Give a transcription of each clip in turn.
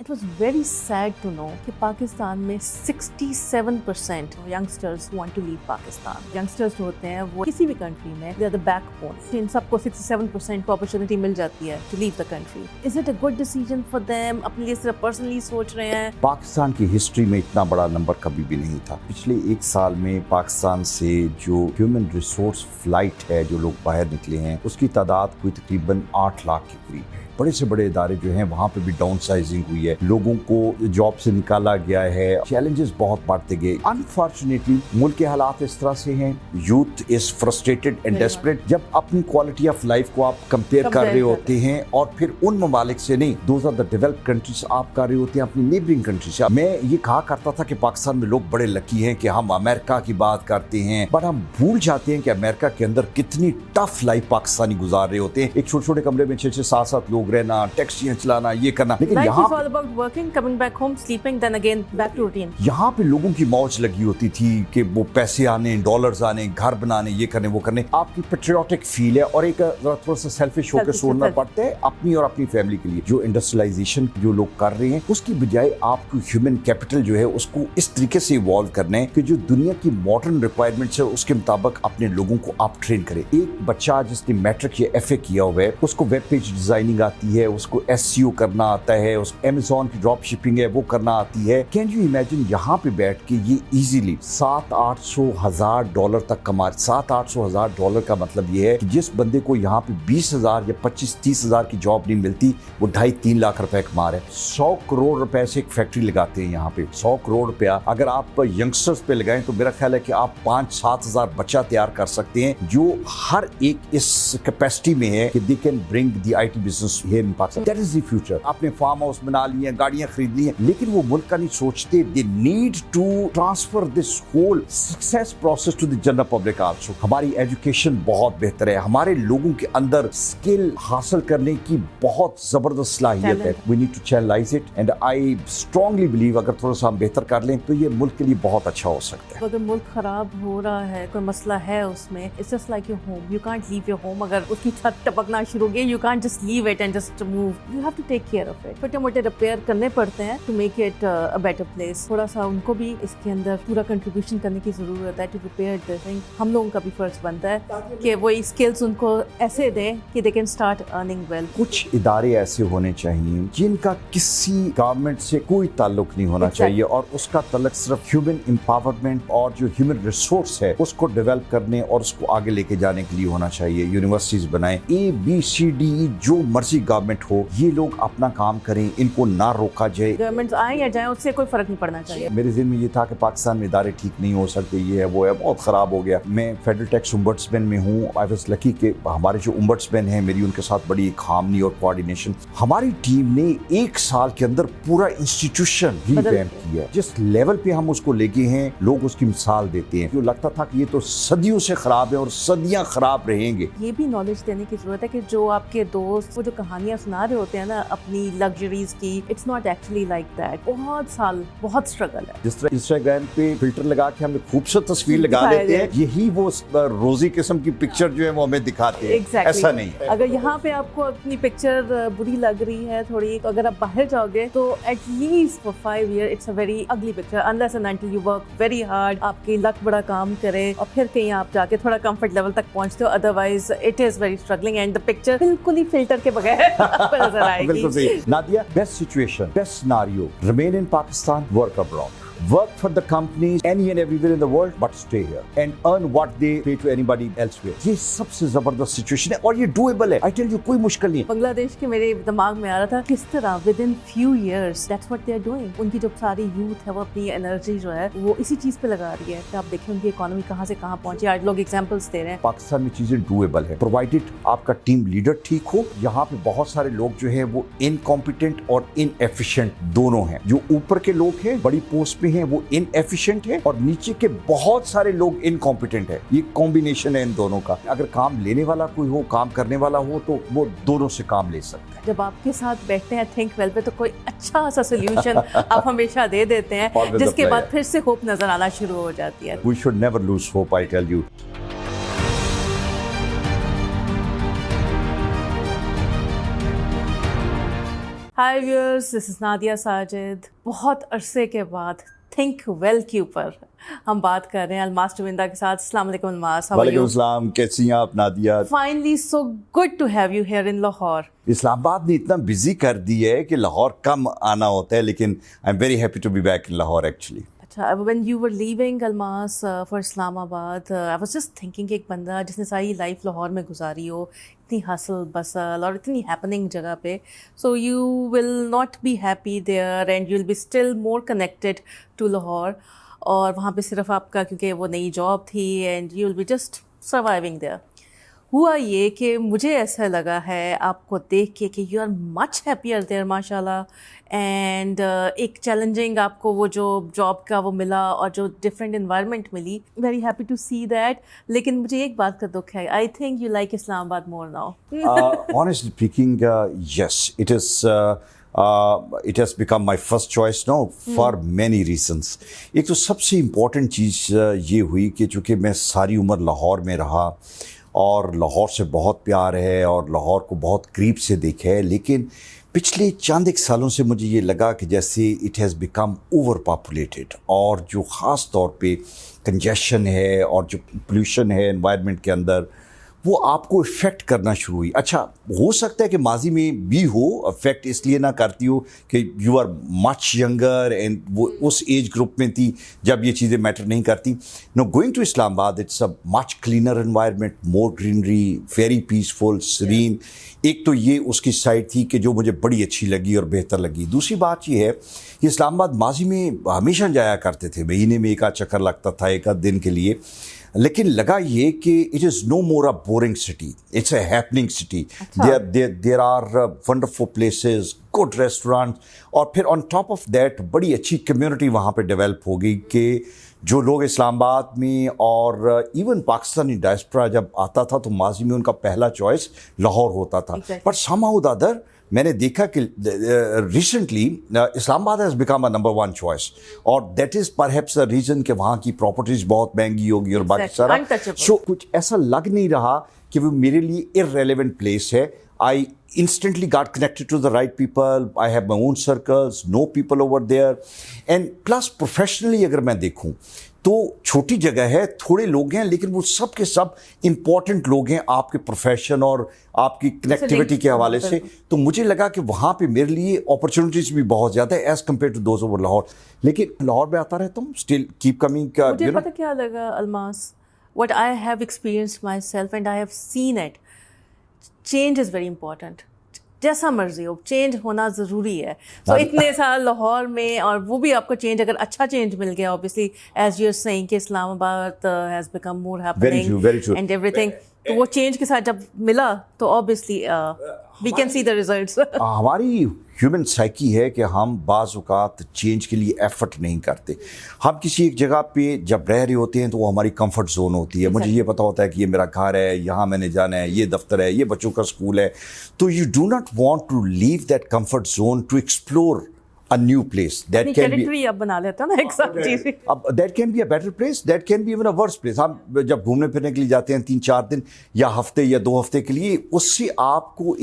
It was very sad to know کہ پاکستان میں 67% youngsters want to leave Pakistan. Youngsters جو ہوتے ہیں وہ کسی بھی کنٹری میں they are the backbone. ان سب کو 67% کو اپرچونٹی مل جاتی ہے to leave the country. Is it a good decision for them? اپنے لیے صرف پرسنلی سوچ رہے ہیں. پاکستان کی ہسٹری میں اتنا بڑا نمبر کبھی بھی نہیں تھا. پچھلے ایک سال میں پاکستان سے جو ہیومن ریسورس فلائٹ ہے جو لوگ باہر نکلے ہیں اس کی تعداد کوئی تقریباً 8 لاکھ کے قریب ہے. بڑے سے بڑے ادارے جو ہیں وہاں پہ بھی ڈاؤن سائزنگ ہوئی ہے, لوگوں کو جاب سے نکالا گیا ہے, چیلنجز بہت بڑھتے گئے. انفارچونیٹلی ملک کے حالات اس طرح سے ہیں, youth is frustrated and desperate. جب اپنی کوالٹی آف لائف کو آپ کمپیئر کر رہے ہوتے ہیں اور پھر ان ممالک سے نہیں, those are the developed countries آپ کر رہے ہوتے ہیں اپنی نیبرنگ کنٹری سے. میں یہ کہا کرتا تھا کہ پاکستان میں لوگ بڑے لکی ہیں کہ ہم امریکہ کی بات کرتے ہیں, بٹ ہم بھول جاتے ہیں کہ امریکہ کے اندر کتنی ٹف لائف پاکستانی گزار رہے ہوتے ہیں. ایک چھوٹے چھوٹے کمرے میں 6-6 7-7 لوگ رہنا, ٹیکسیاں چلانا, یہ کرنا. لیکن یہاں پہ لوگوں کی موج لگی ہوتی تھی کہ وہ پیسے آنے, ڈالرز آنے, گھر بنانے, یہ کرنے وہ کرنے. آپ کی پیٹریوٹک فیل ہے اور ایک تھوڑا سا سیلفش ہو کے سوچنا پڑتا ہے اپنی اور اپنی فیملی کے لیے. جو انڈسٹریلائزیشن جو لوگ کر رہے ہیں اس کی بجائے آپ کو ہیومن کیپٹل جو ہے اس کو اس طریقے سے ایوالو کرنا ہے کہ جو دنیا کی ماڈرن ریکوائرمنٹس ہے اس کے مطابق اپنے لوگوں کو آپ ٹرین کرے. ایک بچہ جس نے میٹرک یا ایف اے کیا ہوا ہے اس کو ویب پیج ڈیزائننگ آتی ہے, اس کو ایس سی او کرنا آتا ہے, اس کو امیزون کی ڈراپ شپنگ ہے وہ کرنا آتی ہے. کین یو امیجن یہاں پہ بیٹھ کے یہ ایزیلی $700,000 تک کما. $700,000 کا مطلب یہ ہے کہ جس بندے کو یہاں پہ 20,000 یا 25-30,000 کی جاب نہیں ملتی وہ 2.5-3 لاکھ روپے کما رہے ہیں. 100 کروڑ روپے سے ایک فیکٹری لگاتے ہیں یہاں پہ. 100 کروڑ روپیہ اگر آپ ینگسٹرز پہ لگائیں تو میرا خیال ہے کہ آپ 5-7 ہزار بچہ تیار کر سکتے ہیں جو ہر ایک اس کیپیسٹی میں ہے کہ they can bring the IT business here in Pakistan. That is the future. آپ نے فارم ہاؤس بنا لی ہیں, گاڑیاں خرید لی ہیں, لیکن وہ ملک کا نہیں سوچتے. They need to transfer this whole success process to the general public also. ہماری ایجوکیشن بہت بہتر ہے, ہمارے لوگوں کے اندر اسکل حاصل کرنے کی بہت زبردست صلاحیت ہے. We need to channelize it and I strongly believe اگر تھوڑا سا ہم بہتر کر لیں تو یہ ملک کے لیے بہت اچھا ہو سکتا ہے. اگر ملک خراب ہو رہا ہے, کوئی مسئلہ ہے اس میں, it's just like your home. You can't leave your home. اگر اس کی چھت ٹپکنا شروع ہو گئی, you can't just leave it and just move. You have to take care of it. چھوٹے موٹے ریپیئر کرنے پڑتے ہیں to make it a better place. تھوڑا سا ان کو بھی اس کے اندر پورا کنٹریبیوشن کرنے کی ضرورت ہے to repair the thing. ہم لوگوں کا بھی فرض بنتا ہے کہ وہ اسکلز ان کو ایسے دیں کہ they can start earning well. کچھ ادارے ایسے ہونے چاہیے جن کا کسی گورنمنٹ سے کوئی تعلق نہیں ہونا چاہیے اور اس کا تعلق صرف ہیومن امپاورمنٹ اور جو ہیومن ریسورس ہے اس کو ڈیولپ کرنے اور اس کو آگے لے کے جانے کے لیے ہونا چاہیے. یونیورسٹیز بنائیں, ABCD جو مرضی گورنمنٹ ہو, یہ لوگ اپنا کام کریں, ان کو نہ روکا جائے. گورنمنٹ آئیں یا جائیں اس سے کوئی فرق نہیں پڑنا چاہیے. میرے ذہن میں یہ تھا کہ پاکستان میں ادارے ٹھیک نہیں ہو سکتے, یہ ہے وہ ہے, بہت خراب ہو گیا. میں فیڈرل ٹیکس امبڈسمین میں ہوں. آئی واز لکی کہ ہمارے جو امبڈسمین ہیں میری ان کے ساتھ بڑی ایک ہارمنی اور کوآرڈینیشن. ہماری ٹیم نے 1 سال کے اندر پورا انسٹیٹیوشن ریویمپ کیا. جس لیول پہ ہم اس کو لے گئے ہیں لوگ اس کی مثال دیتے ہیں. جو لگتا تھا کہ یہ تو صدیوں سے خراب ہے اور صدیاں خراب رہیں گے. یہ بھی نالج دینے کی ضرورت ہے کہ جو آپ کے دوست وہ جو کہانیاں سنا رہے ہوتے ہیں نا اپنی لگژریز کی, it's not actually like that. بہت سال بہت اسٹرگل ہے. جس طرح انسٹاگرام پہ فلٹر لگا کے ہمیں خوبصورت تصویر لگا لیتے ہیں, یہی وہ روزی قسم کی پکچر جو ہے وہ ہمیں دکھاتے ہیں. ایسا نہیں. اگر یہاں پہ آپ کو اپنی پکچر بری لگ رہی ہے تھوڑی, اگر آپ باہر جاؤ گے تو at least for 5 years it's a very ugly picture unless and until you work very hard, آپ کی لک بڑا کام کرے اور پھر کہیں آپ جا کے تھوڑا کمفرٹ لیول تک پہنچتے ہو. Otherwise it is very struggling and the picture بالکل ہی فلٹر کے بغیر نظر آئے گی. بالکل صحیح. Nadia, best situation, best scenario, remain in Pakistan, work abroad. Work for the companies any and everywhere in the world, but stay here and earn what they pay to anybody elsewhere. یہ سب سے زبردست سچویشن ہے اور یہ doable ہے. I tell you کوئی مشکل نہیں ہے. بنگلہ دیش کے میرے دماغ میں آ رہا تھا کس طرح within few years that's what they are doing. ان کی جو ساری یوتھ ہے وہ اپنی انرجی جو ہے وہ اسی چیز پہ لگا رہی ہے. کہ آپ دیکھیں ان کی اکانومی کہاں سے کہاں پہنچی. آج لوگ ایگزامپلس دے رہے ہیں. پاکستان میں چیزیں doable ہے provided آپ کا ٹیم لیڈر ٹھیک ہو. یہاں پہ بہت سارے لوگ جو ہیں وہ incompetent اور inefficient دونوں ہیں. جو اوپر کے لوگ ہیں بڑی پوسٹ پہ ہیں وہ inefficient ہے اور نیچے کے بہت سارے لوگ incompetent ہے. یہ کمبینیشن ہے ان دونوں کا. اگر کام لینے والا کوئی ہو, کام کرنے والا ہو تو وہ دونوں سے کام لے سکتے ہیں. جب آپ کے ساتھ بیٹھتے ہیں تھنک ویل پہ تو کوئی اچھا سا سولوشن آپ ہمیشہ دے دیتے ہیں جس کے بعد پھر سے ہوپ نظر آنا شروع ہو جاتی ہے. We should never lose hope, I tell you. Hi viewers, this is Nadia Sajid. बहुत अरसे के बाद थिंक वेल के ऊपर हम बात कर रहे हैं अलमास टविंदा के साथ. अस्सलाम वालेकुम अलमास, हाउ आर वालेकुम यू? अस्सलाम, कैसी हैं आप Nadia? Finally so good to have you here in Lahore. Islamabad ने इतना बिजी कर दी है कि लाहौर कम आना होता है, लेकिन I am very happy to be back in Lahore actually. अच्छा, when you were leaving Almas for Islamabad, I was just thinking कि एक बंदा जिसने सारी लाइफ लाहौर में गुजारी हो, इतनी हसल बसल और इतनी हैपनिंग जगह पे, so you will not be happy there and you'll be still more connected to Lahore. और वहाँ पे सिर्फ आपका क्योंकि वो नई जॉब थी and you'll be just surviving there. हुआ ये कि मुझे ऐसा लगा है आपको देख के कि you are much happier there माशाल्लाह. एंड एक चैलेंजिंग आपको वो जो जॉब का वो मिला और जो डिफरेंट इन्वायरमेंट मिली, very happy to see that. लेकिन मुझे एक बात का दुख है, I think you like Islamabad more now. Honestly speaking, yes, it has become my first choice now for many reasons. एक तो सबसे इम्पोर्टेंट चीज़ ये हुई कि चूँकि मैं सारी उम्र लाहौर में रहा और लाहौर से बहुत प्यार है और लाहौर को बहुत करीब से देखा है, लेकिन पिछले चंद एक सालों से मुझे ये लगा कि जैसे it has become over populated और जो ख़ास तौर पे कंजेशन है और जो पोल्यूशन है एनवायरनमेंट के अंदर, वो आपको इफ़ेक्ट करना शुरू हुई. अच्छा, हो सकता है कि माजी में भी हो, इफ़ेक्ट इसलिए ना करती हो कि you are much younger and वो उस एज ग्रुप में थी जब ये चीज़ें मैटर नहीं करती. No, going to Islamabad, it's a much cleaner environment, more greenery, very peaceful, serene. एक तो ये उसकी साइड थी कि जो मुझे बड़ी अच्छी लगी और बेहतर लगी. दूसरी बात ये है कि इस्लामाबाद माजी में हमेशा जाया करते थे, महीने में एक आध चक्कर लगता था, एक आध दिन के लिए. लेकिन लगा ये कि it is no more a boring city, it's a happening city. There are wonderful places, good restaurant, और फिर ऑन टॉप ऑफ दैट बड़ी अच्छी कम्युनिटी वहाँ पे डेवलप हो गई कि जो लोग इस्लामाबाद में और इवन पाकिस्तानी डायस्पोरा जब आता था तो माजी में उनका पहला चॉइस लाहौर होता था. बट somehow or other मैंने देखा कि recently Islamabad has become a number one choice, और that is perhaps the reason कि वहाँ की प्रॉपर्टीज बहुत महंगी होगी और बाकी सारा. सो कुछ ऐसा लग नहीं रहा कि वो मेरे लिए इररेलेवेंट प्लेस है. I instantly got connected to the right people. I have my own circles, know people over there. And plus professionally अगर मैं देखूं तो छोटी जगह है, थोड़े लोग हैं, लेकिन वो सब के सब इम्पॉर्टेंट लोग हैं आपके प्रोफेशन और आपकी कनेक्टिविटी के हवाले से. तो मुझे लगा कि वहाँ पे मेरे लिए अपॉर्चुनिटीज भी बहुत ज़्यादा है as compare to those over Lahore. लेकिन लाहौर में आता रहता हूँ, स्टिल कीप कमिंग. मुझे पता क्या लगा Almas, what I have experienced myself and I have seen it. Change is very important. जैसा मर्जी हो, चेंज होना ज़रूरी है. सो इतने साल लाहौर में, और वो भी आपको चेंज, अगर अच्छा चेंज मिल गया, obviously as you are saying कि Islamabad has become more happening and everything, तो वो चेंज के साथ जब मिला तो obviously we can see the results. हमारी ह्यूमन साइकी है कि हम बाज़ औक़ात चेंज के लिए एफर्ट नहीं करते. हम किसी एक जगह पे जब रह रहे होते हैं तो वो हमारी कंफर्ट जोन होती है. मुझे ये पता होता है कि ये मेरा घर है, यहाँ मैंने जाना है, ये दफ्तर है, ये बच्चों का स्कूल है. तो you do not want to leave that comfort zone to explore a new place that can be अब बना लेता ना एक साथ चीज़. अब that can be a better place, that can be even a worse place. हम जब घूमने फिरने के लिए जाते हैं 3-4 दिन या हफ्ते या 2 हफ्ते के लिए, उससे आपको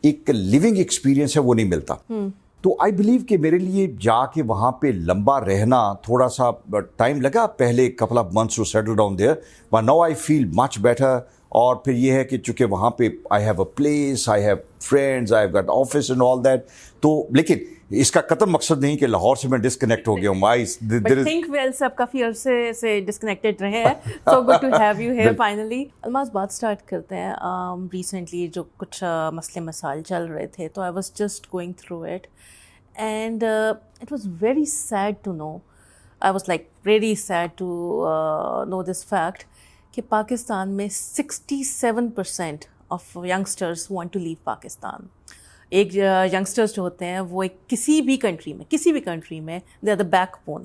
एक लिविंग एक्सपीरियंस है वो नहीं मिलता. तो आई बिलीव कि मेरे लिए जाके वहाँ पे लंबा रहना थोड़ा सा टाइम लगा, पहले couple of months to settle down there, but now I feel much better. और फिर ये है कि चूँकि वहाँ पे I have a place, I have friends, I have got office and all that. तो लेकिन इसका कतई मकसद नहीं कि लाहौर से मैं डिस्कनेक्ट हो गया हूँ. बट थिंक वेल से आप काफ़ी अरसे से डिस्कनेक्टेड रहे हैं. So good to have you here finally. Almas, बात स्टार्ट करते हैं. रिसेंटली जो कुछ मसले मसाइल चल रहे थे, तो I was just going through it and it was very sad to know, I was like very sad to know this fact कि पाकिस्तान में 67% of youngsters want to leave Pakistan. एक यंगस्टर्स जो होते हैं वो एक किसी भी कंट्री में दे आर द बैकबोन.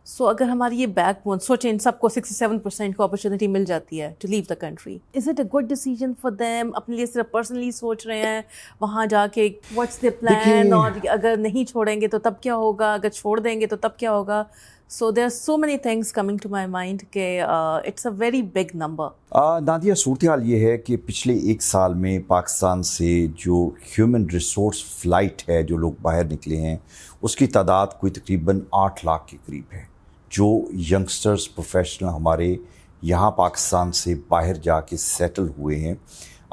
सो अगर हमारी ये बैकबोन, सोचें इन सबको 67% को अपॉर्चुनिटी मिल जाती है to leave the country, is it a good decision for them? अपने लिए सिर्फ पर्सनली सोच रहे हैं वहाँ जाके, व्हाट्स द प्लान, और अगर नहीं छोड़ेंगे तो तब क्या होगा, अगर छोड़ देंगे तो तब क्या होगा? So there are so many things coming to my mind कि it's a very big number. Nadia, सूरत हाल ये है कि पिछले एक साल में पाकिस्तान से जो ह्यूमन रिसोर्स फ़्लाइट है, जो लोग बाहर निकले हैं, उसकी तादाद कोई तकरीबन 8 लाख के करीब है। जो यंगस्टर्स प्रोफेशनल हमारे यहाँ पाकिस्तान से बाहर जाके सेटल हुए हैं,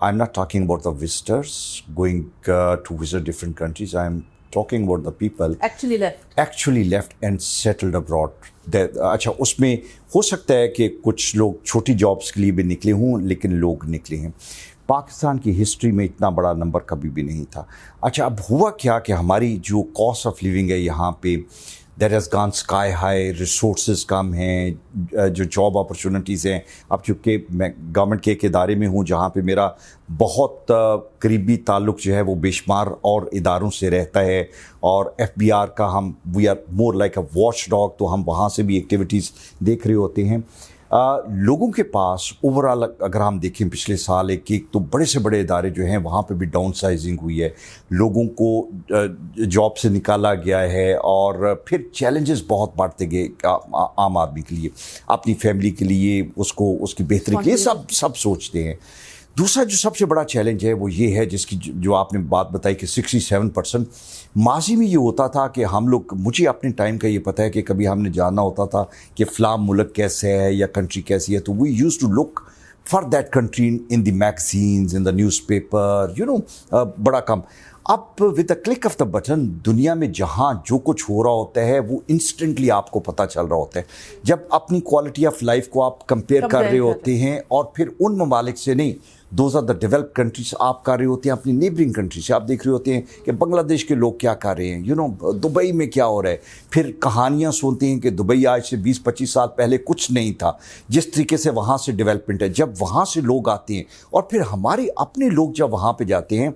I am not talking about the visitors going to visit different countries, I am talking about the people actually left and settled abroad. अच्छा, उसमें हो सकता है कि कुछ लोग छोटी जॉब्स के लिए भी निकले हों, लेकिन लोग निकले हैं। पाकिस्तान की हिस्ट्री में इतना बड़ा नंबर कभी भी नहीं था। अच्छा, अब हुआ क्या कि हमारी जो कॉस्ट ऑफ लिविंग है यहाँ पे, that has gone sky high, resources कम हैं, जो जॉब अपॉर्चुनिटीज़ हैं। अब चूँकि मैं गवर्नमेंट के एक इदारे में हूँ जहाँ पे मेरा बहुत करीबी ताल्लुक़ जो है वो बेशुमार और इदारों से रहता है, और FBR का हम we are more like a watch dog, तो हम वहाँ से भी एक्टिविटीज़ देख रहे होते हैं। लोगों के पास ओवरऑल अगर हम देखें पिछले साल एक तो बड़े से बड़े इदारे जो हैं वहाँ पे भी डाउन साइजिंग हुई है, लोगों को जॉब से निकाला गया है, और फिर चैलेंजेस बहुत बढ़ते गए आम आदमी के लिए, अपनी फैमिली के लिए, उसको उसकी बेहतरी के लिए सब सोचते हैं। दूसरा जो सबसे बड़ा चैलेंज है वो ये है, जिसकी जो आपने बात बताई कि 67%। माजी में ये होता था कि हम लोग, मुझे अपने टाइम का ये पता है कि कभी हमने जानना होता था कि फ़लाँ मुल्क कैसे है या कंट्री कैसी है, तो we use to look for that country in the magazines, in the newspaper, you know, बड़ा कम। अब with the click of the button दुनिया में जहाँ जो कुछ हो रहा होता है वो इंस्टेंटली आपको पता चल रहा होता है। जब अपनी क्वालिटी ऑफ लाइफ को आप कंपेयर कर रहे होते हैं, और फिर उन ममालिक से नहीं, those are the developed countries आप कर रहे होते हैं, अपनी नेबरिंग कंट्री से आप देख रहे होते हैं कि बांग्लादेश के लोग क्या कर रहे हैं, यू नो, दुबई में क्या हो रहा है। फिर कहानियाँ सुनते हैं कि दुबई आज से 20-25 साल पहले कुछ नहीं था, जिस तरीके से वहाँ से डेवलपमेंट है। जब वहाँ से लोग आते हैं और फिर हमारे अपने लोग जब वहाँ पे जाते हैं,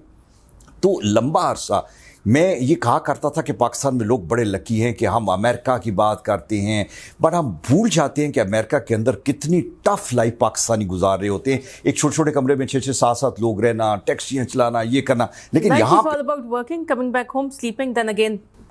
तो लंबा अरसा मैं ये कहा करता था कि पाकिस्तान में लोग बड़े लकी हैं कि हम अमेरिका की बात करते हैं, बट हम भूल जाते हैं कि अमेरिका के अंदर कितनी टफ लाइफ पाकिस्तानी गुजार रहे होते हैं। एक छोटे छोटे कमरे में 6-6, 7-7 लोग रहना, टैक्सियाँ चलाना, ये करना, लेकिन यहाँ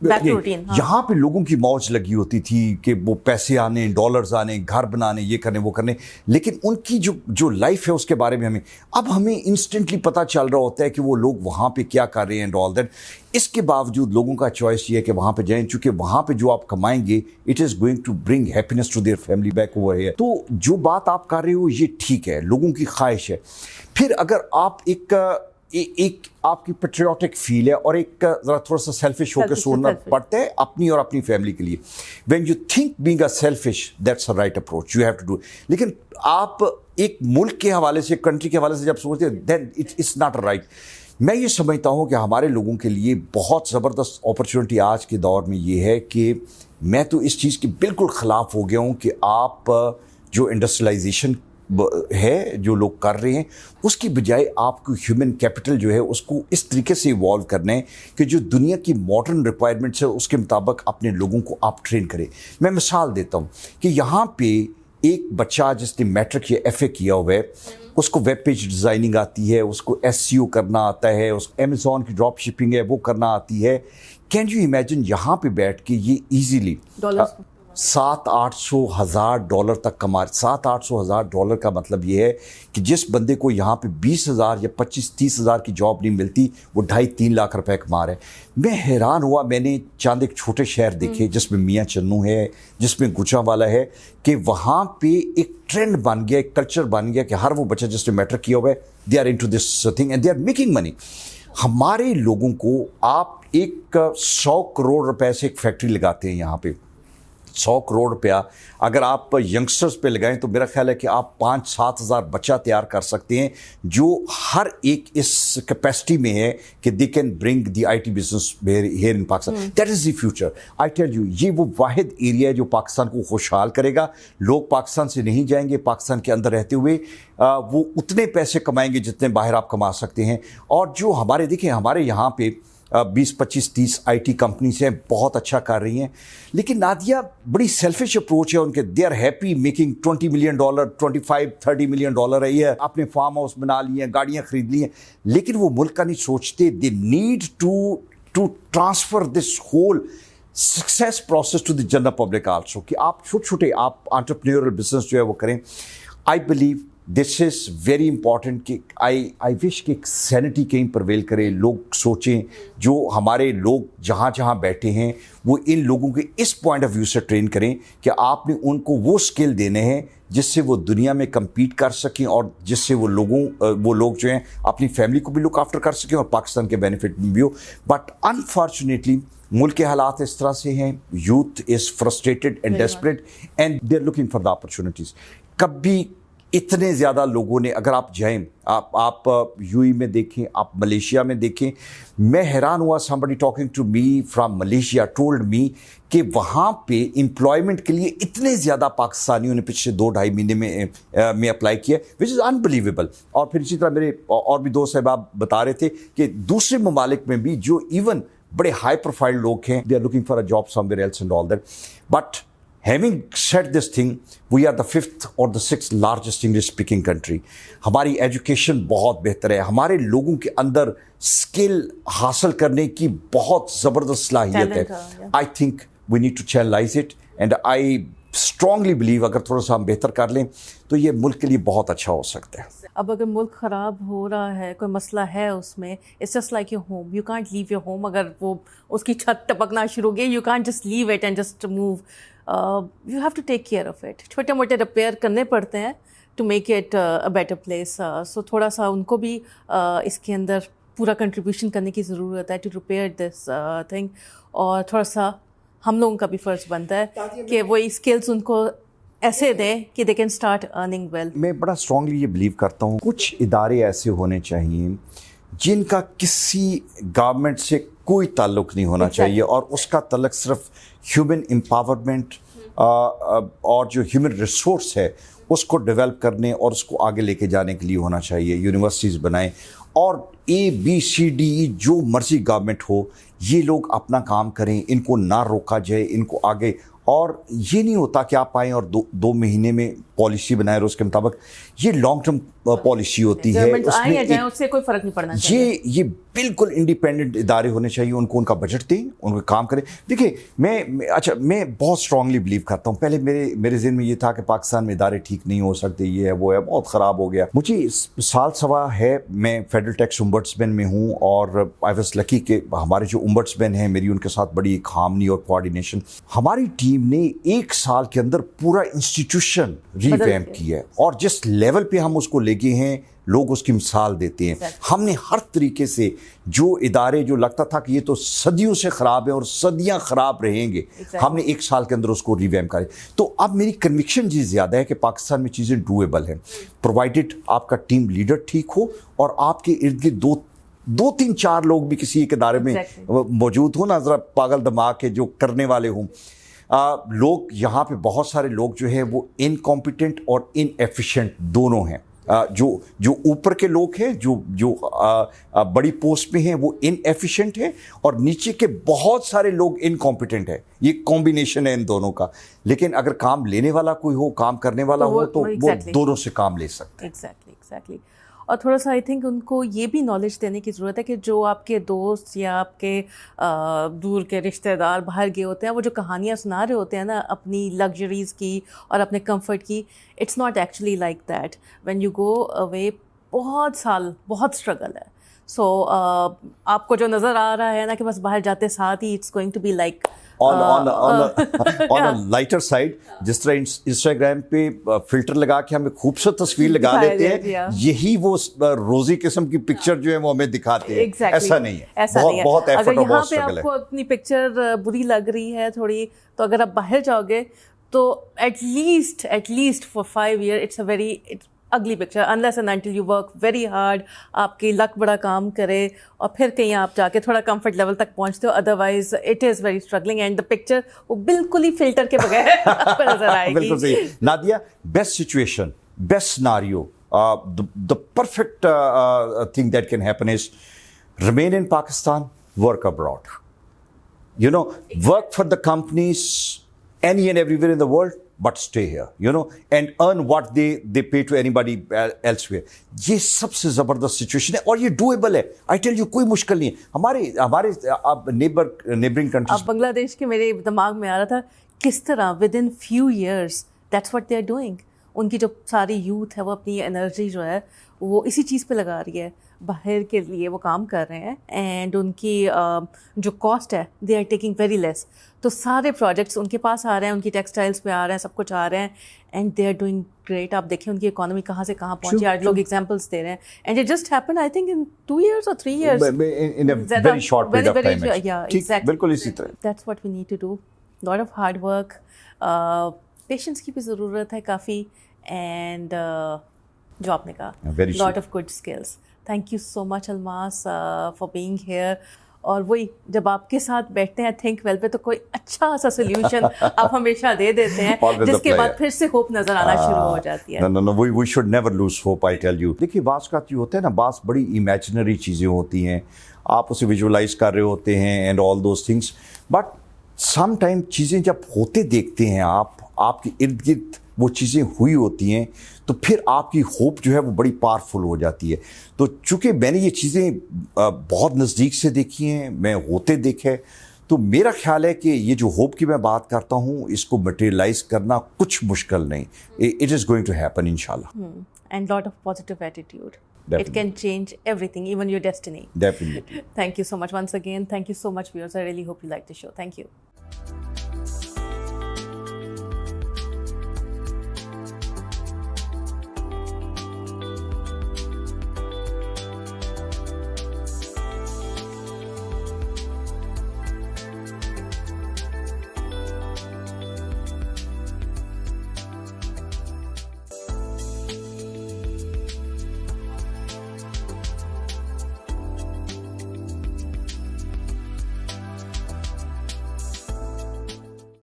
यहाँ पे लोगों की मौज लगी होती थी कि वो पैसे आने, डॉलर्स आने, घर बनाने, ये करने वो करने, लेकिन उनकी जो लाइफ है उसके बारे में हमें इंस्टेंटली पता चल रहा होता है कि वो लोग वहाँ पे क्या कर रहे हैं एंड ऑल दैट। इसके बावजूद लोगों का चॉइस ये है कि वहाँ पे जाएं, चूँकि वहाँ पे जो आप कमाएंगे it is going to bring happiness to their family back over here. तो जो बात आप कर रहे हो ये ठीक है, लोगों की ख्वाहिश है। फिर अगर आप एक आपकी पेट्रियाटिक फील है और एक ज़रा थोड़ा सा सेल्फिश होकर सोचना पड़ता है अपनी और अपनी फैमिली के लिए। When you think being a selfish, that's a right approach, you have to do. लेकिन आप एक मुल्क के हवाले से, कंट्री के हवाले से जब सोचते हैं, देन इट्स नॉट राइट। मैं ये समझता हूँ कि हमारे लोगों के लिए बहुत ज़बरदस्त अपॉर्चुनिटी आज के दौर में ये है कि मैं तो इस चीज़ के बिल्कुल ख़िलाफ़ हो गया हूँ कि आप जो इंडस्ट्रियलाइजेशन है जो लोग कर रहे हैं, उसकी बजाय आपको ह्यूमन कैपिटल जो है उसको इस तरीके से इवॉल्व करना है कि जो दुनिया की मॉडर्न रिक्वायरमेंट्स है उसके मुताबिक अपने लोगों को आप ट्रेन करें। मैं मिसाल देता हूँ कि यहाँ पे एक बच्चा जिसने मैट्रिक या FA किया हुआ है, उसको वेब पेज डिज़ाइनिंग आती है, उसको SEO करना आता है, उसको अमेज़ॉन की ड्रॉप शिपिंग है वो करना आती है। कैन यू इमेजिन यहाँ पे बैठ के ये ईजीली $700-800 तक कमा। $700-800 का मतलब ये है कि जिस बंदे को यहाँ पे 20,000 या 25-30,000 की जॉब नहीं मिलती, वो 2.5-3 लाख रुपए कमा रहे हैं। मैं हैरान हुआ, मैंने चंद एक छोटे शहर देखे जिसमें मियाँ चन्नू है, जिसमें गुजरांवाला है, कि वहाँ पे एक ट्रेंड बन गया, एक कल्चर बन गया कि हर वो बच्चा जिसने मैट्रिक किया हुआ है, they are into this thing and they are making money. हमारे लोगों को आप 100 करोड़ रुपए से एक फैक्ट्री लगाते हैं यहाँ पे, 100 करोड़ रुपया अगर आप यंगस्टर्स पे लगाएं तो मेरा ख्याल है कि आप 5-7 हज़ार बच्चा तैयार कर सकते हैं, जो हर एक इस कैपेसिटी में है कि they can bring the IT business here in Pakistan. That is the future. I tell you, ये वो वाहिद एरिया है जो पाकिस्तान को खुशहाल करेगा। लोग पाकिस्तान से नहीं जाएंगे, पाकिस्तान के अंदर रहते हुए वो उतने पैसे कमाएंगे जितने बाहर आप कमा सकते हैं। और जो हमारे देखें, हमारे यहाँ पे 20-25-30 IT कंपनीज हैं, बहुत अच्छा कर रही हैं, लेकिन नादिया बड़ी सेल्फिश अप्रोच है उनके। They are happy making $20 million, $25-30 million है, ये अपने फार्म हाउस बना लिए हैं, गाड़ियाँ खरीद ली हैं, लेकिन वो मुल्क का नहीं सोचते। They need to transfer this whole success process to the general public also कि आप छोटे छोटे आप एंटरप्रेन्योरल बिजनेस जो है वो करें. I believe this is very important कि आई विश कि सैनिटी कहीं प्रवेल करे. लोग सोचें जो हमारे लोग जहाँ जहाँ बैठे हैं वो इन लोगों के इस पॉइंट ऑफ व्यू से ट्रेन करें कि आपने उनको वो स्किल देने हैं जिससे वो दुनिया में compete कर सकें और जिससे वो लोग जो हैं अपनी फैमिली को भी लुक आफ्टर कर सकें और पाकिस्तान के बेनिफिट में भी हो. बट अनफॉर्चुनेटली मुल्क के हालात इस तरह से हैं. Youth is frustrated and desperate and they are looking for the opportunities. कभी इतने ज़्यादा लोगों ने, अगर आप जाएं, आप यूएई में देखें, आप मलेशिया में देखें, मैं हैरान हुआ. Somebody talking to me from Malaysia told me कि वहाँ पे एम्प्लॉयमेंट के लिए इतने ज़्यादा पाकिस्तानियों ने पिछले 2-2.5 महीने में अप्लाई किया, विच इज़ अनबिलीवेबल. और फिर इसी तरह मेरे और भी दोस्त साहब बता रहे थे कि दूसरे ममालिक में भी जो इवन बड़े हाई प्रोफाइल लोग हैं, they are looking for a job somewhere else and all that. But Having said this thing, we are the 5th or the 6th largest English speaking country. हमारी एजुकेशन बहुत बेहतर है. हमारे लोगों के अंदर स्किल हासिल करने की बहुत ज़बरदस्त सलाहियत है. I think we need to channelize it and I strongly believe अगर थोड़ा सा हम बेहतर कर लें तो ये मुल्क के लिए बहुत अच्छा हो सकता है. अब अगर मुल्क ख़राब हो रहा है, कोई मसला है उसमें, it's just like your home. You can't leave your home. अगर वो उसकी छत टपकना शुरू हो गई, you can't just leave it and just move. You have to take care of it. छोटे मोटे रिपेयर करने पड़ते हैं to make it a better place. So थोड़ा सा उनको भी इसके अंदर पूरा कंट्रीब्यूशन करने की ज़रूरत है टू रिपेयर दिस थिंग. और थोड़ा सा हम लोगों का भी फ़र्ज़ बनता है कि वही स्किल्स उनको ऐसे दें कि they can start earning well. मैं बड़ा स्ट्रांगली ये बिलीव करता हूँ कुछ इदारे ऐसे होने चाहिए जिनका किसी गवर्नमेंट से कोई ताल्लुक़ नहीं होना चाहिए और उसका ताल्लुक़ सिर्फ ह्यूमन एम्पावरमेंट और जो ह्यूमन रिसोर्स है उसको डेवलप करने और उसको आगे लेके जाने के लिए होना चाहिए. यूनिवर्सिटीज़ बनाएं और ABCD जो मर्जी गवर्नमेंट हो, ये लोग अपना काम करें, इनको ना रोका जाए, इनको आगे. और ये नहीं होता कि आप आएँ और दो महीने में पॉलिसी बनाएं और उसके मुताबिक. ये लॉन्ग टर्म पॉलिसी होती है. उससे कोई फ़र्क नहीं पड़ना चाहिए. ये बिल्कुल इंडिपेंडेंट इदारे होने चाहिए. उनको उनका बजट दें, उनको काम करें. देखिए मैं बहुत स्ट्रांगली बिलीव करता हूँ. पहले मेरे ज़हन में ये था कि पाकिस्तान में इदारे ठीक नहीं हो सकते, ये है वो है, बहुत ख़राब हो गया. मुझे साल सवा है मैं फेडरल टैक्स ओम्बड्समैन में हूँ और आई वाज लकी कि हमारे जो ओम्बड्समैन हैं मेरी उनके साथ बड़ी एक हार्मनी और कोऑर्डिनेशन. हमारी टीम ने 1 साल के अंदर पूरा इंस्टीट्यूशन रिवैम्प किया है और जिस लेवल पे हम उसको लेके हैं लोग उसकी मिसाल देते हैं. हमने हर तरीके से जो इदारे जो लगता था कि ये तो सदियों से ख़राब है और सदियां ख़राब रहेंगे, हमने 1 साल के अंदर उसको रिवैम्प करें. तो अब मेरी कन्विक्शन जी ज़्यादा है कि पाकिस्तान में चीज़ें डूएबल हैं प्रोवाइडेड आपका टीम लीडर ठीक हो और आपके इर्द गिर्द 2-3-4 लोग भी किसी एक इदारे में मौजूद हो ना, ज़रा पागल दिमाग के जो करने वाले हों. लोग यहाँ पे बहुत सारे लोग जो है वो इनकॉम्पिटेंट और इनएफिशिएंट दोनों हैं. जो ऊपर के लोग हैं जो बड़ी पोस्ट पे हैं वो इनएफिशिएंट हैं और नीचे के बहुत सारे लोग इनकॉम्पिटेंट हैं. ये कॉम्बिनेशन है इन दोनों का. लेकिन अगर काम लेने वाला कोई हो, काम करने वाला हो तो वो दोनों से काम ले सकते हैं. एग्जैक्टली. और थोड़ा सा आई थिंक उनको ये भी नॉलेज देने की ज़रूरत है कि जो आपके दोस्त या आपके दूर के रिश्तेदार बाहर गए होते हैं, वो जो कहानियाँ सुना रहे होते हैं ना अपनी लग्जरीज़ की और अपने कंफर्ट की, it's not actually like that. When you go away बहुत साल बहुत स्ट्रगल है. सो आपको जो नज़र आ रहा है ना कि बस बाहर जाते साथ ही it's going to be like on a lighter side, जिस तरह इंस्टाग्राम पे फिल्टर लगा के हमें खूबसूरत तस्वीर लगा लेते हैं, यही वो रोजी किस्म की पिक्चर जो है वो हमें दिखाते हैं. ऐसा नहीं है. बहुत एफर्ट और बहुत स्ट्रगल है. आपको अपनी पिक्चर बुरी लग रही है थोड़ी, तो अगर आप बाहर जाओगे तो at least for 5 years it's a very ugly picture unless and until you work very hard, आपकी लक बड़ा काम करे और फिर कहीं आप जाके थोड़ा कंफर्ट लेवल तक पहुंचते हो. Otherwise it is very struggling and the picture वो बिल्कुल ही फिल्टर के बगैर आपको नजर आएगी. बिल्कुल सही. Nadia, best situation, best scenario, the perfect thing that can happen is remain in Pakistan, work abroad. You know, work for the companies any and everywhere in the world, but stay here, you know, and earn what they pay to anybody elsewhere. یہ سب سے زبردست situation ہے اور یہ doable ہے. I tell you کوئی مشکل نہیں ہے. ہمارے نیبرنگ کنٹریز. اب بنگلہ دیش کے میرے دماغ میں آ رہا تھا کس طرح with in few years that's what they are doing. ان کی جو ساری یوتھ ہے وہ اپنی انرجی جو ہے وہ اسی چیز پہ لگا رہی ہے, باہر کے لیے وہ کام کر رہے ہیں, اینڈ ان کی جو کاسٹ ہے they are taking very less. تو سارے پروجیکٹس ان کے پاس آ رہے ہیں, ان کی ٹیکسٹائلس پہ آ رہے ہیں, سب کچھ آ رہے ہیں, and they are doing great. آپ دیکھیں ان کی اکانومی کہاں سے کہاں پہنچی, آج لوگ ایگزامپلس دے رہے ہیں, and it just happen I think in 2 years or 3 years. in a very short period of time. Yeah, exactly. بالکل اسی طرح. That's what we need to do. Lot of hard work, patience کی بھی ضرورت ہے کافی, and جو آپ نے کہا lot of good skills. Thank you so much Almas for being here. اور وہی جب آپ کے ساتھ بیٹھتے ہیں تھنک ویل پہ تو کوئی اچھا سا سولوشن آپ ہمیشہ دے دیتے ہیں جس کے بعد پھر سے ہوپ نظر آنا شروع ہو جاتی ہے. No, we should never lose hope, I tell you. دیکھیے بعض کا یہ ہوتا ہے نا, بعض بڑی امیجنری چیزیں ہوتی ہیں, آپ اسے ویژولائز کر رہے ہوتے ہیں and all those things, but some time چیزیں جب ہوتے دیکھتے ہیں آپ کے ارد گرد وہ چیزیں ہوئی ہوتی ہیں تو پھر آپ کی ہوپ جو ہے وہ بڑی پاورفل ہو جاتی ہے. تو چونکہ میں نے یہ چیزیں بہت نزدیک سے دیکھی ہیں, میں ہوتے دیکھے, تو میرا خیال ہے کہ یہ جو ہوپ کی میں بات کرتا ہوں اس کو مٹیریلائز کرنا کچھ مشکل نہیں. It is going to happen انشاءاللہ. And lot of positive attitude. It can change everything, even your destiny. Definitely. Thank you so much once again. Thank you so much, viewers. I really hope you liked the show. Thank you.